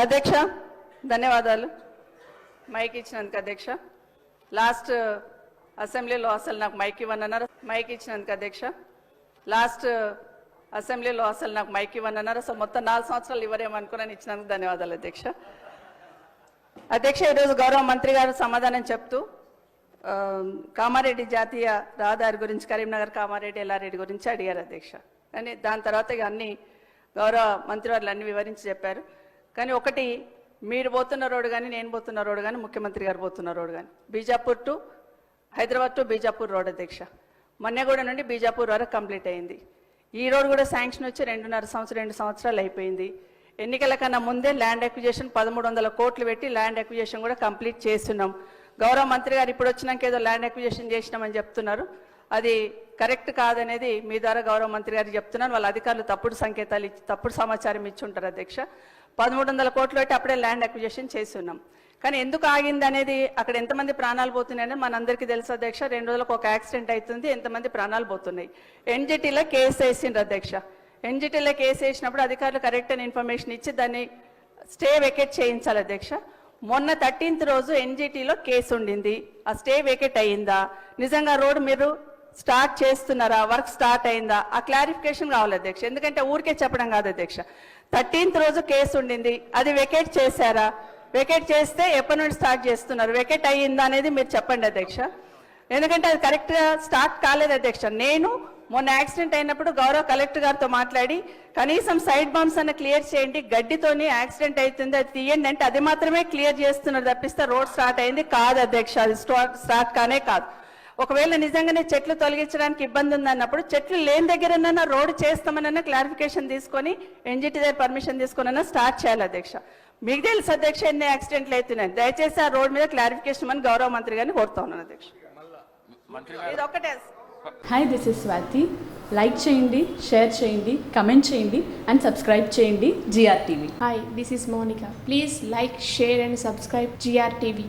అధ్యక్ష ధన్యవాదాలు మైక్ ఇచ్చినందుకు. అధ్యక్ష లాస్ట్ అసెంబ్లీలో అసలు నాకు మైక్ ఇవ్వనన్నారు. మైక్ ఇచ్చినందుకు అధ్యక్ష లాస్ట్ అసెంబ్లీలో అసలు నాకు మైక్ ఇవ్వనన్నారు. అసలు మొత్తం 4 సంవత్సరాలు ఇవ్వరేమనుకున్నాను. ఇచ్చినందుకు ధన్యవాదాలు అధ్యక్ష. అధ్యక్ష ఈరోజు గౌరవ మంత్రి గారు సమాధానం చెప్తూ కామారెడ్డి జాతీయ రహదారి గురించి, కరీంనగర్ కామారెడ్డి ఎల్లారెడ్డి గురించి అడిగారు అధ్యక్ష. కానీ దాని తర్వాత ఇక అన్ని గౌరవ మంత్రివర్యులు అన్ని వివరించి చెప్పారు. కానీ ఒకటి, మీరు పోతున్న రోడ్డు కానీ నేను పోతున్న రోడ్డు కానీ ముఖ్యమంత్రి గారు పోతున్న రోడ్డు కానీ Bijapur to Hyderabad to Bijapur road అధ్యక్ష. మొన్నగూడ నుండి బీజాపూర్ వరకు కంప్లీట్ అయింది. ఈ రోడ్ కూడా శాంక్షన్ వచ్చి 2 సంవత్సరాలు అయిపోయింది. ఎన్నికల కన్నా ముందే ల్యాండ్ అక్విజిషన్ 1300 కోట్లు పెట్టి ల్యాండ్ అక్విజిషన్ కూడా కంప్లీట్ చేస్తున్నాం. గౌరవ మంత్రి గారు ఇప్పుడు వచ్చినాక ఏదో ల్యాండ్ అక్విజిషన్ చేసినామని చెప్తున్నారు. అది కరెక్ట్ కాదనేది మీ ద్వారా గౌరవ మంత్రి గారు చెప్తున్నారు. వాళ్ళ అధికారులు తప్పుడు సంకేతాలు ఇచ్చి తప్పుడు సమాచారం ఇచ్చి ఉంటారు అధ్యక్ష. 1300 కోట్లు పెట్టి అప్పుడే ల్యాండ్ అక్విజిషన్ చేస్తున్నాం. కానీ ఎందుకు ఆగింది అనేది, అక్కడ ఎంతమంది ప్రాణాలు పోతున్నాయని మనందరికీ తెలుసు అధ్యక్ష. 2 రోజులకు ఒక యాక్సిడెంట్ అవుతుంది, ఎంతమంది ప్రాణాలు పోతున్నాయి. ఎన్జిటీలో కేసు వేసిండ్రు అధ్యక్ష. ఎన్జిటీలో కేసు వేసినప్పుడు అధికారులు కరెక్ట్ అని ఇన్ఫర్మేషన్ ఇచ్చి దాన్ని స్టే వెకేట్ చేయించాలి అధ్యక్ష. మొన్న 13th రోజు ఎన్జిటీలో కేసు ఉండింది. ఆ స్టే వెకేట్ అయ్యిందా, నిజంగా రోడ్ మీరు స్టార్ట్ చేస్తున్నారా, వర్క్ స్టార్ట్ అయిందా, ఆ క్లారిఫికేషన్ కావాలి అధ్యక్ష. ఎందుకంటే ఊరికే చెప్పడం కాదు అధ్యక్ష. 13th రోజు కేసు ఉండింది, అది వెకేట్ చేశారా, వెకేట్ చేస్తే ఎప్పటి నుండి స్టార్ట్ చేస్తున్నారు, వెకేట్ అయ్యిందా అనేది మీరు చెప్పండి అధ్యక్ష. ఎందుకంటే అది కరెక్ట్గా స్టార్ట్ కాలేదు అధ్యక్ష. నేను మొన్న యాక్సిడెంట్ అయినప్పుడు గౌరవ కలెక్టర్ గారితో మాట్లాడి కనీసం సైడ్ బాంబ్స్ అన్న క్లియర్ చేయండి, గడ్డితోని యాక్సిడెంట్ అవుతుంది అది తీయండి అంటే అది మాత్రమే క్లియర్ చేస్తున్నారు తప్పిస్తే రోడ్ స్టార్ట్ అయింది కాదు అధ్యక్ష. అది స్టార్ట్ కానే కాదు. ఒకవేళ నిజంగానే చెట్లు తొలగించడానికి ఇబ్బంది ఉందన్నప్పుడు చెట్లు లేని దగ్గరన్నా రోడ్ చేస్తామనన్నా క్లారిఫికేషన్ తీసుకొని ఎన్జిటి దగ్గర పర్మిషన్ తీసుకున్నా స్టార్ట్ చేయాలి అధ్యక్ష. మీకు తెలుసు అధ్యక్ష ఎన్ని యాక్సిడెంట్లు అవుతున్నాయి. దయచేసి ఆ రోడ్ మీద క్లారిఫికేషన్ అని గౌరవ మంత్రి గారిని కోరుతా ఉన్నాను అధ్యక్ష. ఇది ఒక్కటే. Hi, this is Swathi. Like చేయండి, షేర్ చేయండి, కమెంట్ చేయండి అండ్ సబ్స్క్రైబ్ చేయండి GR TV. Hi, this is Monica. Please like, share and subscribe GR TV.